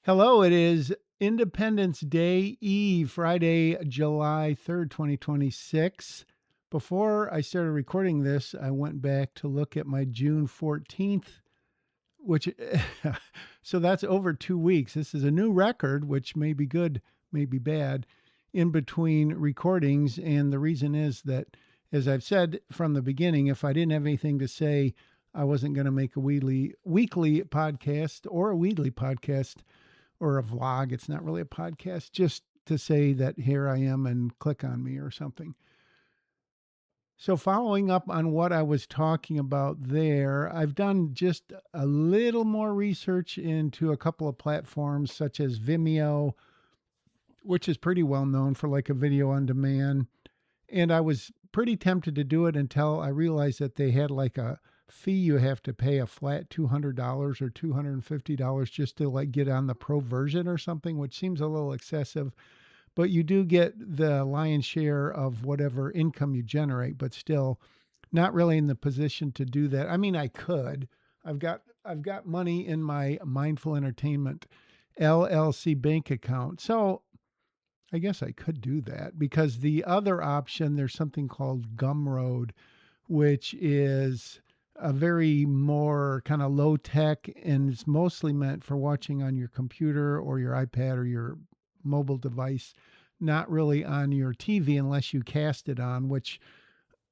Hello, it is Independence Day Eve, Friday, July 3rd, 2026. Before I started recording this, I went back to look at my June 14th, which, so that's over 2 weeks. This is a new record, which may be good, may be bad, in between recordings. And the reason is that, as I've said from the beginning, if I didn't have anything to say, I wasn't going to make a weekly podcast or a weekly podcast or a vlog. It's not really a podcast, just to say that here I am and click on me or something. So, following up on what I was talking about there, I've done just a little more research into a couple of platforms such as Vimeo, which is pretty well known for like a video on demand. And I was pretty tempted to do it until I realized that they had like a fee you have to pay, a flat $200 or $250 just to like get on the pro version or something, which seems a little excessive. But you do get the lion's share of whatever income you generate, but still not really in the position to do that. I mean, I could. I've got money in my Mindful Entertainment LLC bank account. So I guess I could do that because the other option, there's something called Gumroad, which is a very more kind of low tech and it's mostly meant for watching on your computer or your iPad or your mobile device, not really on your TV unless you cast it on, which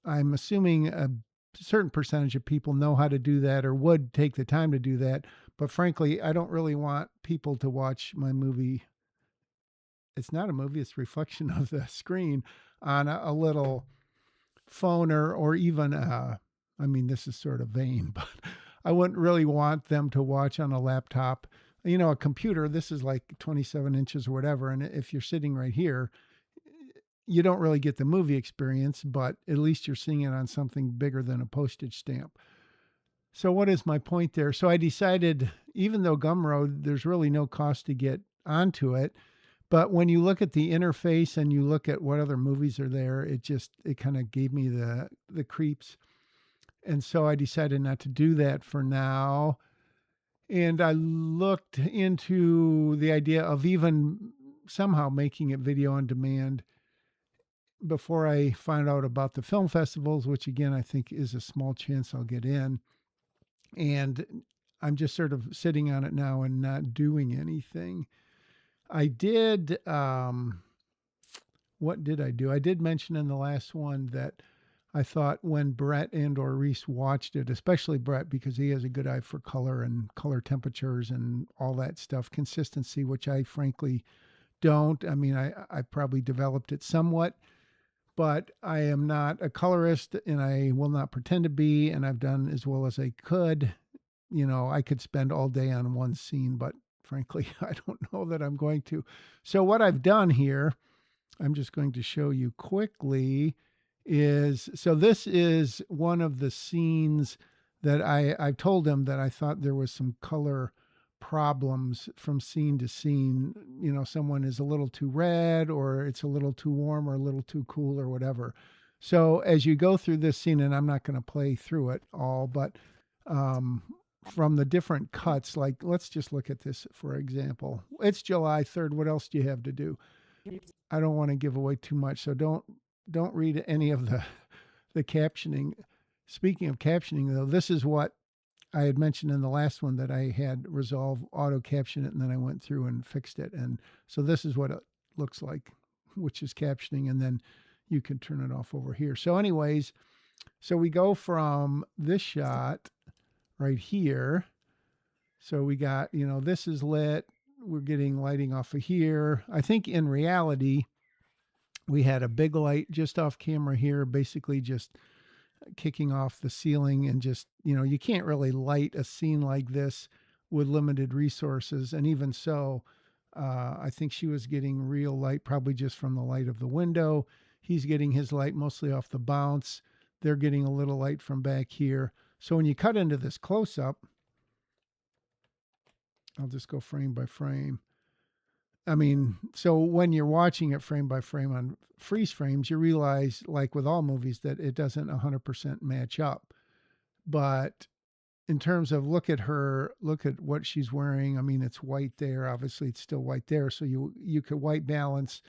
I'm assuming a certain percentage of people know how to do that or would take the time to do that. But frankly, I don't really want people to watch my movie. It's not a movie, it's a reflection of the screen on a little phone or even I mean, this is sort of vain, but I wouldn't really want them to watch on a laptop. You know, a computer, this is like 27 inches or whatever. And if you're sitting right here, you don't really get the movie experience, but at least you're seeing it on something bigger than a postage stamp. So, what is my point there? So, I decided, even though Gumroad, there's really no cost to get onto it, but when you look at the interface and you look at what other movies are there, it kind of gave me the creeps. And so I decided not to do that for now. And I looked into the idea of even somehow making it video on demand before I find out about the film festivals, which again I think is a small chance I'll get in. And I'm just sort of sitting on it now and not doing anything. I did what did I do? I did mention in the last one that I thought when Brett and or Reese watched it, especially Brett, because he has a good eye for color and color temperatures and all that stuff, consistency, which I frankly don't. I mean, I probably developed it somewhat, but I am not a colorist and I will not pretend to be. And I've done as well as I could. You know, I could spend all day on one scene, but frankly, I don't know that I'm going to. So, what I've done here, I'm just going to show you quickly is so this is one of the scenes that I told him that I thought there was some color problems from scene to scene. You know, someone is a little too red or it's a little too warm or a little too cool or whatever. So as you go through this scene, and I'm not going to play through it all, but um, from the different cuts, like let's just look at this for example. It's July 3rd. What else do you have to do? I don't want to give away too much, so don't read any of the captioning. Speaking of captioning, though, this is what I had mentioned in the last one that I had Resolve auto caption it, and then I went through and fixed it. And so this is what it looks like, which is captioning, and then you can turn it off over here. So, anyways, so we go from this shot right here. So we got, you know, this is lit. We're getting lighting off of here. I think in reality, we had a big light just off camera here, basically just kicking off the ceiling and just, you know, you can't really light a scene like this with limited resources. And even so, I think she was getting real light, probably just from the light of the window. He's getting his light mostly off the bounce. They're getting a little light from back here. So when you cut into this close up, I'll just go frame by frame. I mean, so when you're watching it frame by frame on freeze frames, you realize, like with all movies, that it doesn't 100% match up. But in terms of look at what she's wearing. I mean, it's white there. Obviously, it's still white there. So you could white balance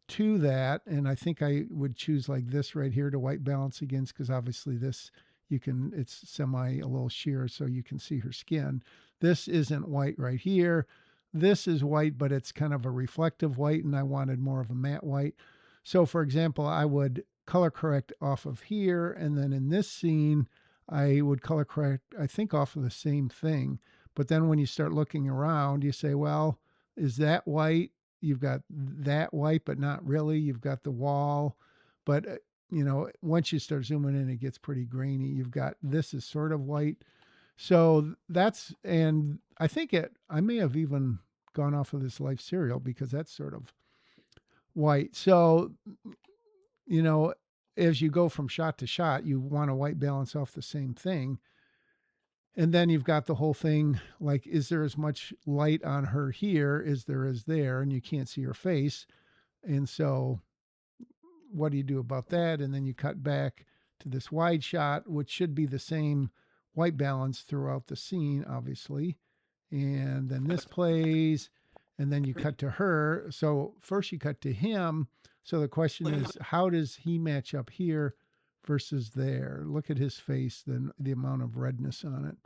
to that. And I think I would choose like this right here to white balance against, because obviously this you can, it's semi a little sheer so you can see her skin. This isn't white right here. This is white, but it's kind of a reflective white, and I wanted more of a matte white. So, for example, I would color correct off of here, and then in this scene, I would color correct, I think, off of the same thing. But then when you start looking around, you say, well, is that white? You've got that white, but not really. You've got the wall, but once you start zooming in, it gets pretty grainy. You've got this is sort of white. So that's, and I think I may have even gone off of this Life cereal because that's sort of white. So, you know, as you go from shot to shot, you want to white balance off the same thing. And then you've got the whole thing like, is there as much light on her here as there is there? And you can't see her face. And so, what do you do about that? And then you cut back to this wide shot, which should be the same white balance throughout the scene, obviously. And then this plays, and then you cut to her. So, first you cut to him. So, the question is, how does he match up here versus there? Look at his face, then the amount of redness on it.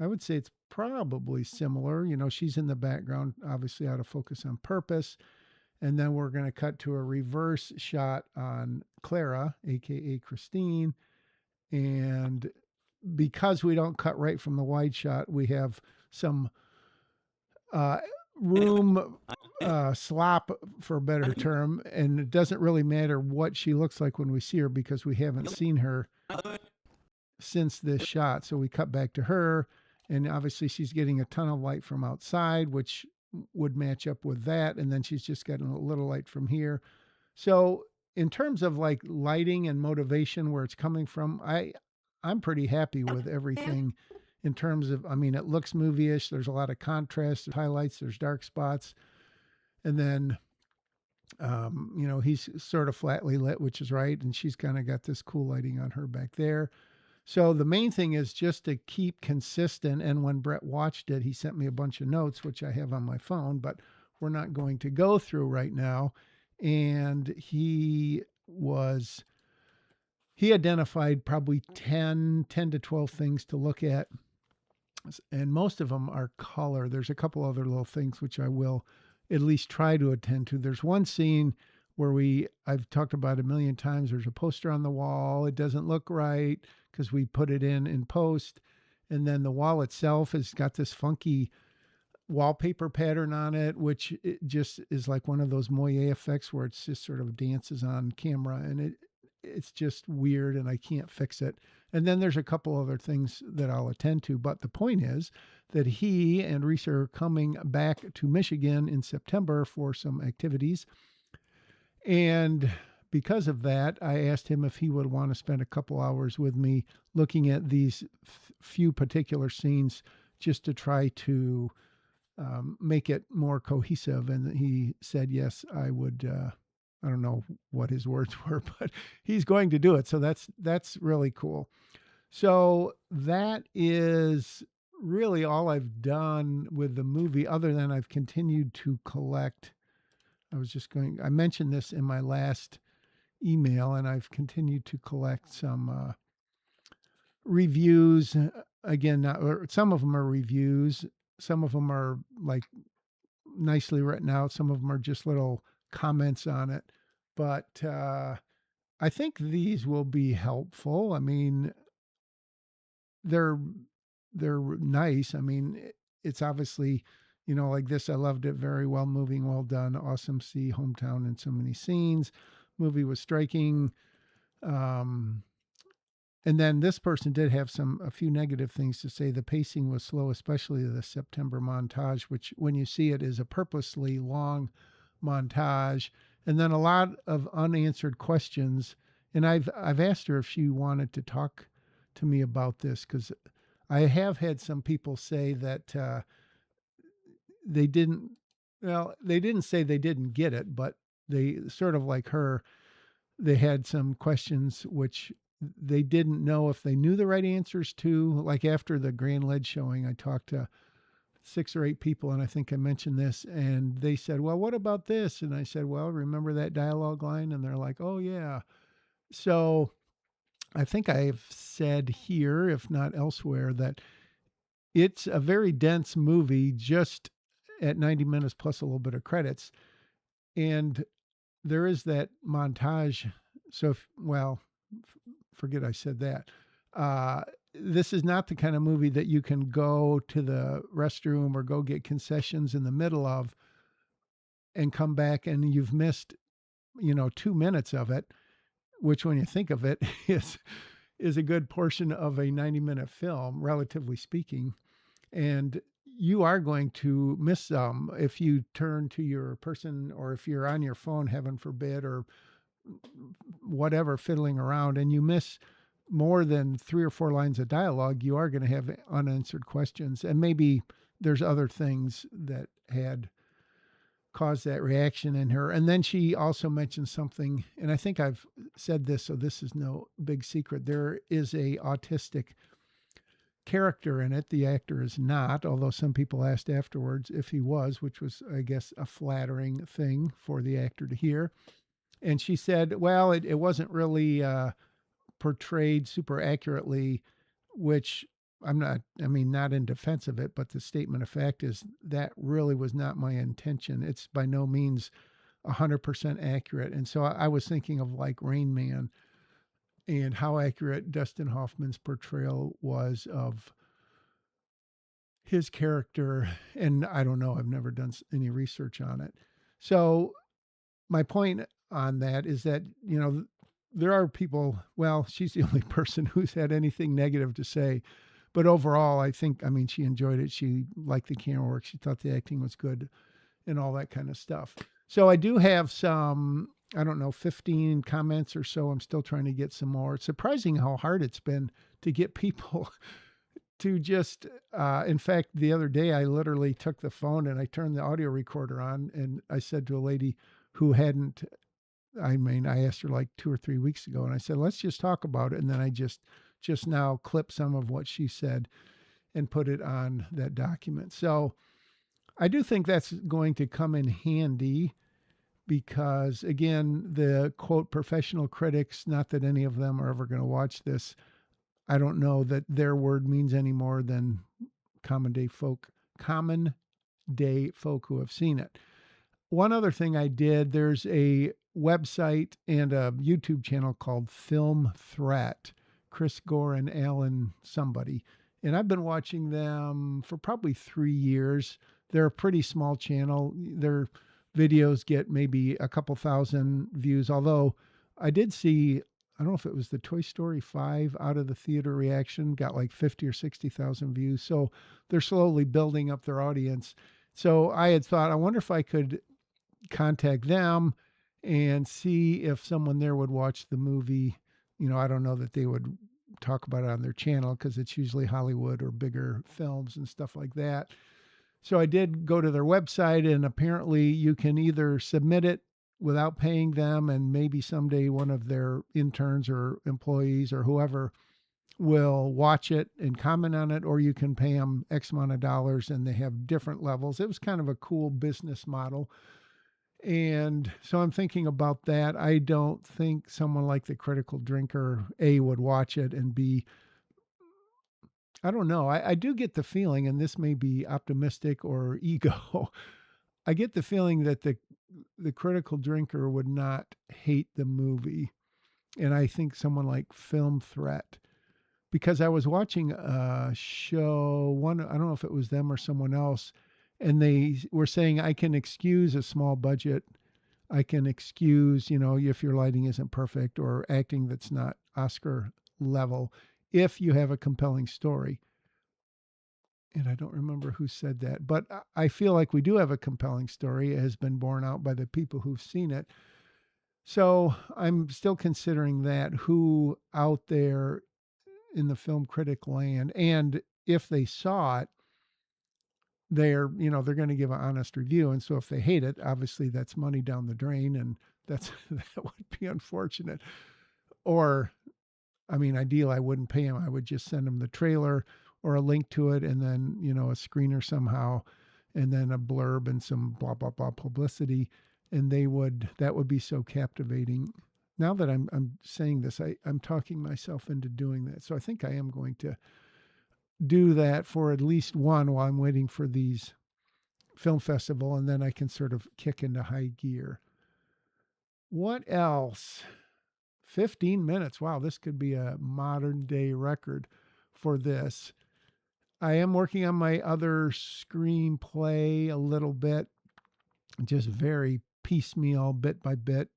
I would say it's probably similar. She's in the background, obviously out of focus on purpose. And then we're going to cut to a reverse shot on Clara, aka Christine. And because we don't cut right from the wide shot, we have some uh, room slop, for a better term. And it doesn't really matter what she looks like when we see her because we haven't seen her since this shot. So we cut back to her, and obviously she's getting a ton of light from outside, which would match up with that. And then she's just getting a little light from here. So in terms of like lighting and motivation, where it's coming from, I'm pretty happy with everything in terms of, I mean, it looks movie-ish. There's a lot of contrast, there's highlights, there's dark spots. And then he's sort of flatly lit, which is right. And she's kind of got this cool lighting on her back there. So the main thing is just to keep consistent. And when Brett watched it, he sent me a bunch of notes, which I have on my phone, but we're not going to go through right now. And he identified probably 10 to 12 things to look at. And most of them are color. There's a couple other little things which I will at least try to attend to. There's one scene where I've talked about a million times. There's a poster on the wall. It doesn't look right because we put it in post. And then the wall itself has got this funky wallpaper pattern on it, which it just is like one of those moire effects where it's just sort of dances on camera, and it's just weird and I can't fix it. And then there's a couple other things that I'll attend to, but the point is that he and Reese are coming back to Michigan in September for some activities. And because of that, I asked him if he would want to spend a couple hours with me looking at these few particular scenes just to try to make it more cohesive. And he said, yes, I would. I don't know what his words were, but he's going to do it. So that's really cool. So that is really all I've done with the movie, other than I've continued to collect. I mentioned this in my last email, and I've continued to collect some reviews. Again, some of them are reviews, some of them are like nicely written out, some of them are just little comments on it. But I think these will be helpful. I mean, they're they're nice. I mean, it's obviously, like this. I loved it. Very well moving, well done, awesome. See hometown in so many scenes. Movie was striking. Um, and then this person did have a few negative things to say. The pacing was slow, especially the September montage, which when you see it is a purposely long montage. And then a lot of unanswered questions. And I've asked her if she wanted to talk to me about this, because I have had some people say that they didn't. Well, they didn't say they didn't get it, but they sort of like her. They had some questions which they didn't know if they knew the right answers to. Like after the Grand Ledge showing, I talked to 6 or 8 people, and I think I mentioned this, and they said, "Well, what about this?" And I said, "Well, remember that dialogue line?" And they're like, "Oh yeah." So I think I've said here, if not elsewhere, that it's a very dense movie, just at 90 minutes plus a little bit of credits, and there is that montage. So, well, forget I said that. Uh, this is not the kind of movie that you can go to the restroom or go get concessions in the middle of and come back and you've missed, 2 minutes of it, which when you think of it is a good portion of a 90-minute film, relatively speaking. And you are going to miss some if you turn to your person or if you're on your phone, heaven forbid, or whatever, fiddling around, and you miss more than 3 or 4 lines of dialogue. You are going to have unanswered questions, and maybe there's other things that had caused that reaction in her. And then she also mentioned something, and I think I've said this, so this is no big secret. There is a autistic character in it. The actor is not, although some people asked afterwards if he was, which was, I guess, a flattering thing for the actor to hear. And she said, well, it wasn't really portrayed super accurately, which I mean, not in defense of it, but the statement of fact is that really was not my intention. It's by no means 100% accurate. And so I was thinking of like Rain Man and how accurate Dustin Hoffman's portrayal was of his character. And I don't know, I've never done any research on it. So my point on that is that, there are people, well, she's the only person who's had anything negative to say. But overall, I mean, she enjoyed it. She liked the camera work. She thought the acting was good and all that kind of stuff. So I do have some, I don't know, 15 comments or so. I'm still trying to get some more. It's surprising how hard it's been to get people to just, in fact, the other day, I literally took the phone and I turned the audio recorder on and I said to a lady who hadn't, I mean, I asked her like 2 or 3 weeks ago and I said, let's just talk about it. And then I just now clip some of what she said and put it on that document. So I do think that's going to come in handy because, again, the quote professional critics, not that any of them are ever going to watch this, I don't know that their word means any more than common day folk who have seen it. One other thing I did, there's a website and a YouTube channel called Film Threat, Chris Gore and Alan somebody. And I've been watching them for probably 3 years. They're a pretty small channel. Their videos get maybe a couple thousand views, although I did see, I don't know if it was the Toy Story 5 out of the theater reaction, got like 50 or 60,000 views. So they're slowly building up their audience. So I had thought, I wonder if I could contact them and see if someone there would watch the movie. I don't know that they would talk about it on their channel because it's usually Hollywood or bigger films and stuff like that. So I did go to their website, and apparently you can either submit it without paying them, and maybe someday one of their interns or employees or whoever will watch it and comment on it, or you can pay them X amount of dollars and they have different levels. It was kind of a cool business model. And so I'm thinking about that. I don't think someone like the Critical Drinker, A, would watch it, and B, I don't know. I do get the feeling, and this may be optimistic or ego, I get the feeling that the Critical Drinker would not hate the movie. And I think someone like Film Threat, because I was watching a show, I don't know if it was them or someone else, and they were saying, I can excuse a small budget. I can excuse, if your lighting isn't perfect or acting that's not Oscar level, if you have a compelling story. And I don't remember who said that, but I feel like we do have a compelling story. It has been borne out by the people who've seen it. So I'm still considering that, who out there in the film critic land, and if they saw it, they're going to give an honest review. And so if they hate it, obviously that's money down the drain, and that would be unfortunate. Or I mean, ideal, I wouldn't pay them. I would just send them the trailer or a link to it, and then, a screener somehow, and then a blurb and some blah, blah, blah publicity. And that would be so captivating. Now that I'm saying this, I'm talking myself into doing that. So I think I am going to do that for at least one while I'm waiting for these film festival, and then I can sort of kick into high gear. What else? 15 minutes. Wow, this could be a modern day record for this. I am working on my other screenplay a little bit, just very piecemeal, bit by bit.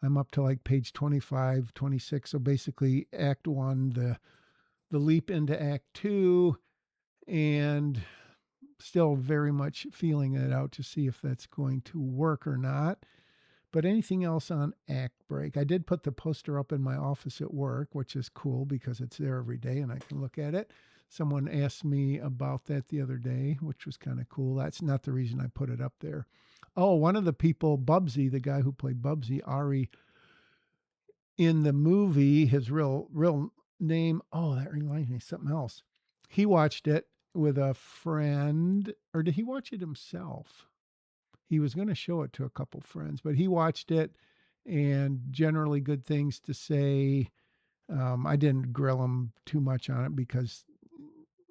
I'm up to like page 25, 26. So basically, Act 1, the leap into Act 2, and still very much feeling it out to see if that's going to work or not. But anything else on Act Break? I did put the poster up in my office at work, which is cool because it's there every day and I can look at it. Someone asked me about that the other day, which was kind of cool. That's not the reason I put it up there. Oh, one of the people, Bubsy, the guy who played Bubsy, Ari, in the movie, his real name. Oh, that reminds me of something else. He watched it with a friend, or did he watch it himself? He was going to show it to a couple friends, but he watched it and generally good things to say. I didn't grill him too much on it because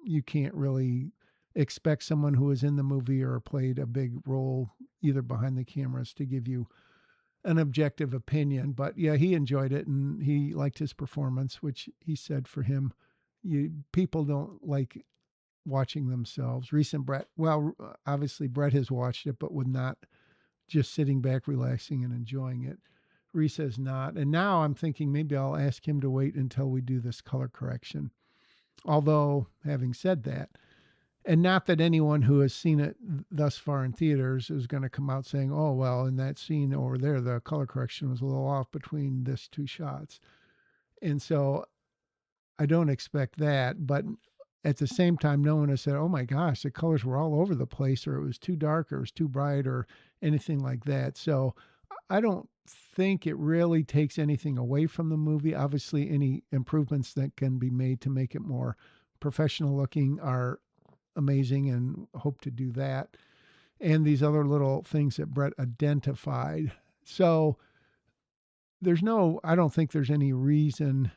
you can't really expect someone who was in the movie or played a big role either behind the cameras to give you an objective opinion. But yeah, he enjoyed it and he liked his performance, which he said for him, people don't like watching themselves. Recent Brett, well, obviously Brett has watched it, but with not just sitting back, relaxing and enjoying it. Reese has not. And now I'm thinking maybe I'll ask him to wait until we do this color correction. Although, having said that, and not that anyone who has seen it thus far in theaters is going to come out saying, oh, well, in that scene over there, the color correction was a little off between this two shots. And so I don't expect that. But at the same time, no one has said, oh my gosh, the colors were all over the place, or it was too dark, or it was too bright, or anything like that. So I don't think it really takes anything away from the movie. Obviously, any improvements that can be made to make it more professional looking are amazing and hope to do that. And these other little things that Brett identified. So I don't think there's any reason,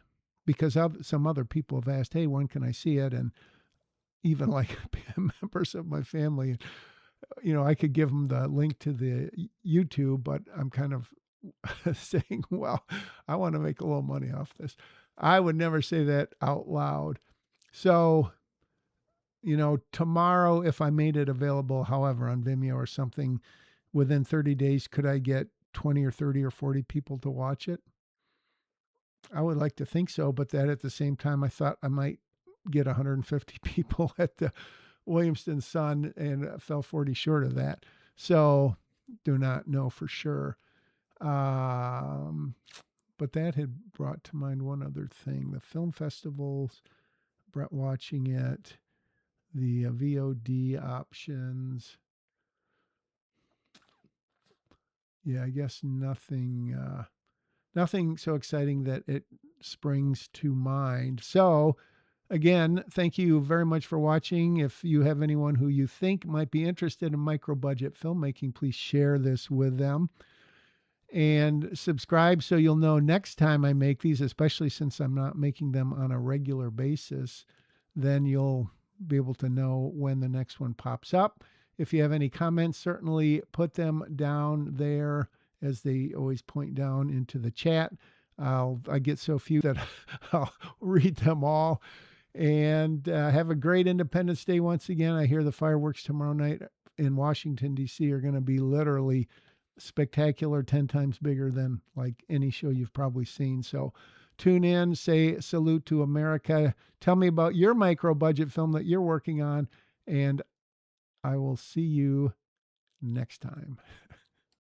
because some other people have asked, hey, when can I see it? And even like members of my family, I could give them the link to the YouTube, but I'm kind of saying, well, I want to make a little money off this. I would never say that out loud. So, tomorrow, if I made it available, however, on Vimeo or something, within 30 days, could I get 20 or 30 or 40 people to watch it? I would like to think so, but that at the same time, I thought I might get 150 people at the Williamston Sun and fell 40 short of that. So do not know for sure. But that had brought to mind one other thing: the film festivals, Brett watching it, the VOD options. Yeah, I guess nothing so exciting that it springs to mind. So again, thank you very much for watching. If you have anyone who you think might be interested in micro budget filmmaking, please share this with them. And subscribe so you'll know next time I make these, especially since I'm not making them on a regular basis. Then you'll be able to know when the next one pops up. If you have any comments, certainly put them down there, as they always point down into the chat. I get so few that I'll read them all. And have a great Independence Day once again. I hear the fireworks tomorrow night in Washington, D.C. are going to be literally spectacular, 10 times bigger than like any show you've probably seen. So tune in, say salute to America. Tell me about your micro budget film that you're working on, and I will see you next time.